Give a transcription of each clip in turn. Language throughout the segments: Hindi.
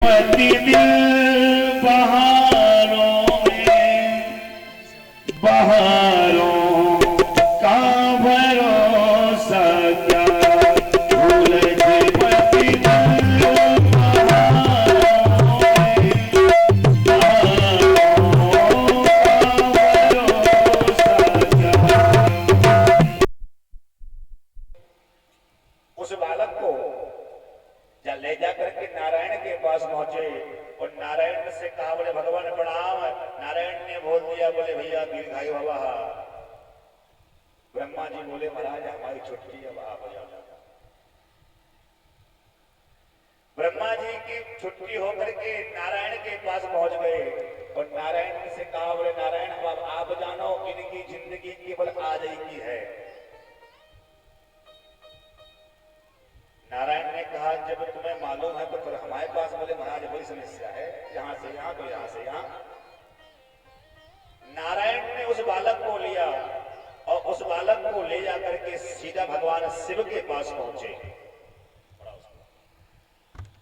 प्रतिदिन बहारों में बहारों का भरोसा क्या उलझ प्रतिदिन बहारों में बहारों का भरोसा क्या। उस बालक को ले जाकर के नारायण के पास पहुंचे और नारायण से कहा, बोले भगवान प्रणाम। नारायण ने बोल दिया, बोले भैया दीर्घायु भवः। ब्रह्मा जी बोले महाराज हमारी छुट्टी अब आप जाओ। ब्रह्मा जी की छुट्टी होकर के नारायण के पास पहुंच गए और नारायण से कहा, बोले नारायण अब आप जानो, इनकी जिंदगी केवल आज ही की है। नारायण ने कहा जब तुम्हें मालूम है तो फिर हमारे पास, बोले महाराज बड़ी समस्या है, यहां से यहां तो यहां से यहां। नारायण ने उस बालक को लिया और उस बालक को ले जाकर के सीधा भगवान शिव के पास पहुंचे।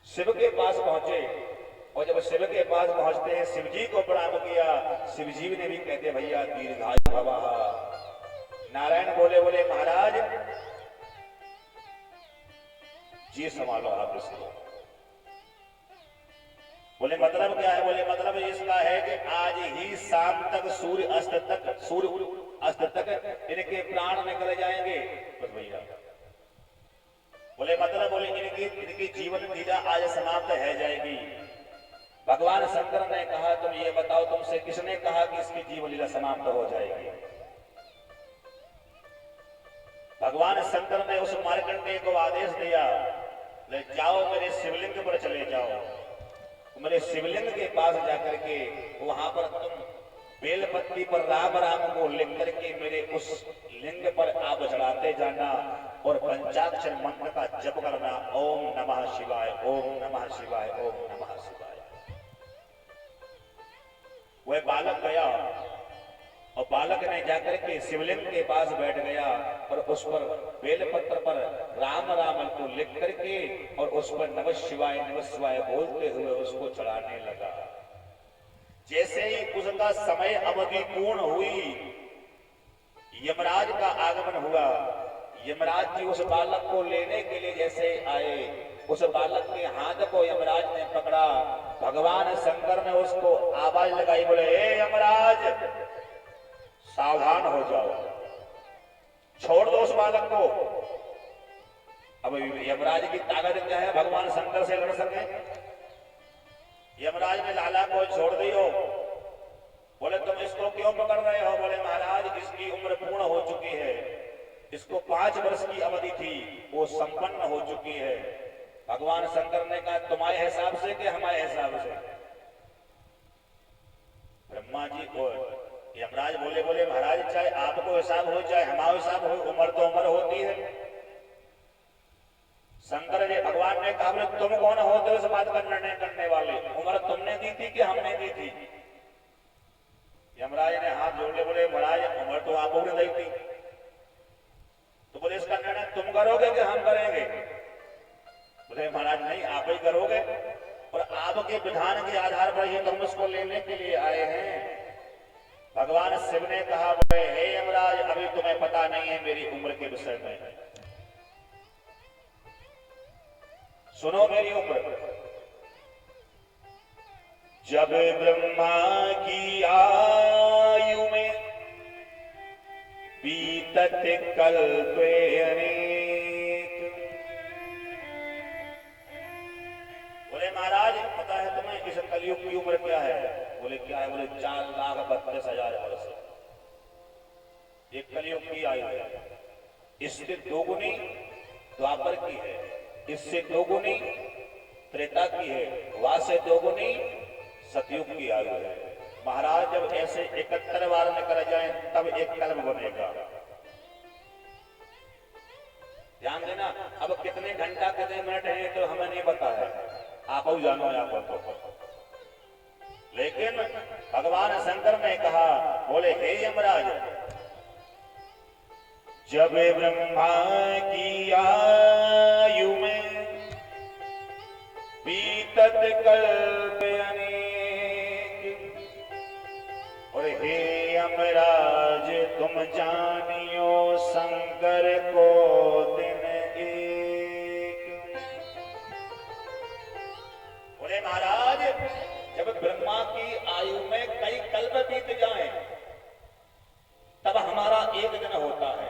शिव के पास पहुंचे और जब शिव के पास पहुंचते हैं शिव जी को प्रणाम किया। शिव जी ने भी कहते भैया दीर्घायु भवः। नारायण बोले, बोले महाराज जी संभालो आप इसको। बोले मतलब क्या है? बोले मतलब इसका है कि आज ही शाम तक सूर्य अस्त तक इनके प्राण निकल जाएंगे बस भैया। बोले मतलब, बोले इनकी जीवन लीला आज समाप्त है जाएगी। भगवान शंकर ने कहा तुम ये बताओ तुमसे किसने कहा कि इसकी जीवन लीला समाप्त हो जाएगी? भगवान शंकर ने उस मार्कंडेय को आदेश दिया, ले जाओ मेरे शिवलिंग पर चले जाओ। मेरे शिवलिंग के पास जाकर के वहां पर तुम बेलपत्ती पर राम राम को लिख करके मेरे उस लिंग पर आप चढ़ाते जाना और पंचाक्षर मंत्र का जप करना, ओम नमः शिवाय, ओम नमः शिवाय, ओम नमः शिवाय। वह बालक गया और बालक ने जाकर के शिवलिंग के पास बैठ गया और उस पर बेलपत्र पर राम राम को लिख करके और उस पर नमः शिवाय बोलते हुए उसको चढ़ाने लगा। जैसे ही उसका समय अवधि पूर्ण हुई, यमराज का आगमन हुआ। यमराज जी उस बालक को लेने के लिए जैसे आए, उस बालक के हाथ को यमराज ने पकड़ा। भगवान शंकर ने उसको आवाज लगाई, बोले हे यमराज सावधान हो जाओ, छोड़ दो उस बालक को। अब यमराज की ताकत क्या है भगवान शंकर से लड़ सके? यमराज ने लाला को छोड़ दियो। बोले तुम इसको क्यों पकड़ रहे हो? बोले महाराज इसकी उम्र पूर्ण हो चुकी है, इसको 5 वर्ष की अवधि थी, वो संपन्न हो चुकी है। भगवान शंकर ने कहा तुम्हारे हिसाब से कि हमारे हिसाब से? ब्रह्मा जी को यमराज बोले, बोले महाराज चाहे आपको हिसाब हो चाहे हमारा हिसाब हो, उम्र तो उम्र होती है। शंकर जी भगवान ने कहा, बोले तुम कौन होते हो इस बात का निर्णय करने वाले? उम्र तुमने दी थी कि हमने दी थी? यमराज ने हाथ जोड़ ले, बोले महाराज उम्र तो आपको ने दी थी। तो बोले इसका निर्णय तुम करोगे कि हम करेंगे? बोले महाराज नहीं आप ही करोगे और आपके विधान के आधार पर ही तुम इसको लेने के लिए आए हैं। भगवान शिव ने कहा, बोले हे यमराज अभी तुम्हें पता नहीं है मेरी उम्र के विषय में, सुनो मेरी उम्र। जब ब्रह्मा की आयु में बीतत कल्पे अनेक। बोले महाराज पता है तुम्हें इस कलयुग की उम्र क्या है? बोले क्या है? बोले 4,32,000 वर्ष एक कलयुग की आयु है। इससे दोगुनी द्वापर की है, इससे दोगुनी त्रेता की है, वहां से दोगुनी सतयुग की आयु है। महाराज जब ऐसे 71 बार निकल जाए तब एक कल्प बनेगा। ध्यान देना, अब कितने घंटा कितने मिनट है तो हमें नहीं पता है, आप जानो या तो। लेकिन भगवान शंकर ने कहा, बोले हे यमराज जब ब्रह्मा की आयु में बीत तत्कल्प अनेक। और हे यमराज तुम जानियो शंकर को दिन एक। बोले महाराज जब ब्रह्मा की आयु में कई कल्प बीत जाएं तब हमारा एक दिन होता है।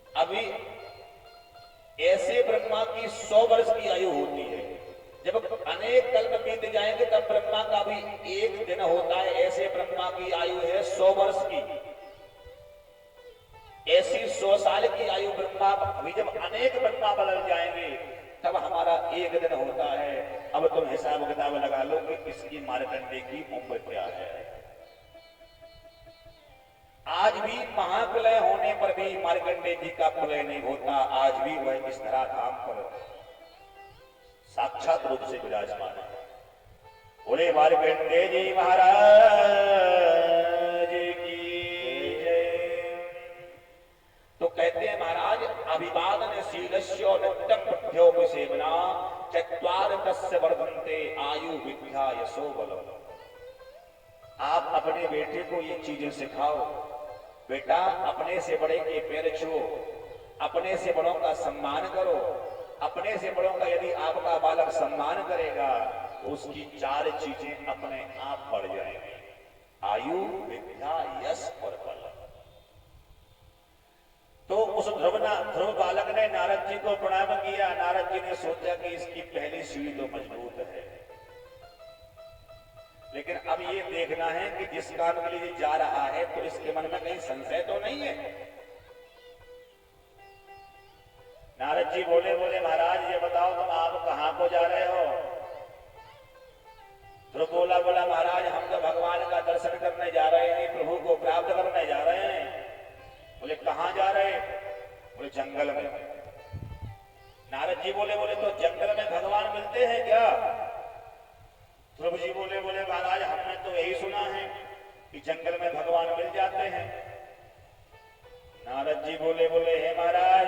अभी ऐसे ब्रह्मा की 100 वर्ष की आयु होती है, जब अनेक कल्प बीत जाएंगे तब ब्रह्मा का भी एक दिन होता है। ऐसे ब्रह्मा की आयु है 100 वर्ष की। ऐसी 100 साल की आयु ब्रह्मा अभी जब अनेक ब्रह्मा बदल जाएंगे तब हमारा एक दिन होता है। अब तुम हिसाब किताब लगा लो कि इसकी मार्कंडे की उम्र क्या है। आज भी महाप्रलय होने पर भी मार्कंडे जी का प्रलय नहीं होता। आज भी वह इस धरा धाम पर साक्षात रूप से विराजमान है। बोले मार्कंडे जी महाराज की जय। तो कहते हैं महाराज अभिवादन शीलस्य नित्यम पठ्योपि सेवना चत्वार तस्य वर्धन्ते आयु विद्या यशो बलम। आप अपने बेटे को ये चीजें सिखाओ, बेटा अपने से बड़े के पैर छुओ, अपने से बड़ों का सम्मान करो। अपने से बड़ों का यदि आपका बालक सम्मान करेगा तो उसकी 4 चीजें अपने आप बढ़ जाएंगी, आयु विद्या यश और बल। तो उस ध्रुव बालक ने नारद जी को प्रणाम किया। नारद जी ने सोचा कि इसकी पहली सीढ़ी तो मजबूत है, लेकिन अब ये देखना है कि जिस काम के लिए जा रहा है तो इसके मन में कहीं संशय तो नहीं है। नारद जी बोले महाराज ये बताओ तुम आप कहां को जा रहे हो। ध्रुव बोला महाराज हम तो भगवान का दर्शन करने जा रहे हैं, प्रभु को प्राप्त करने जा रहे हैं। बोले कहां जा रहे। बोले जंगल में। नारद जी बोले तो जंगल में भगवान मिलते हैं क्या। ध्रुव जी बोले महाराज हमने तो यही सुना है कि जंगल में भगवान मिल जाते हैं। नारद जी बोले हे महाराज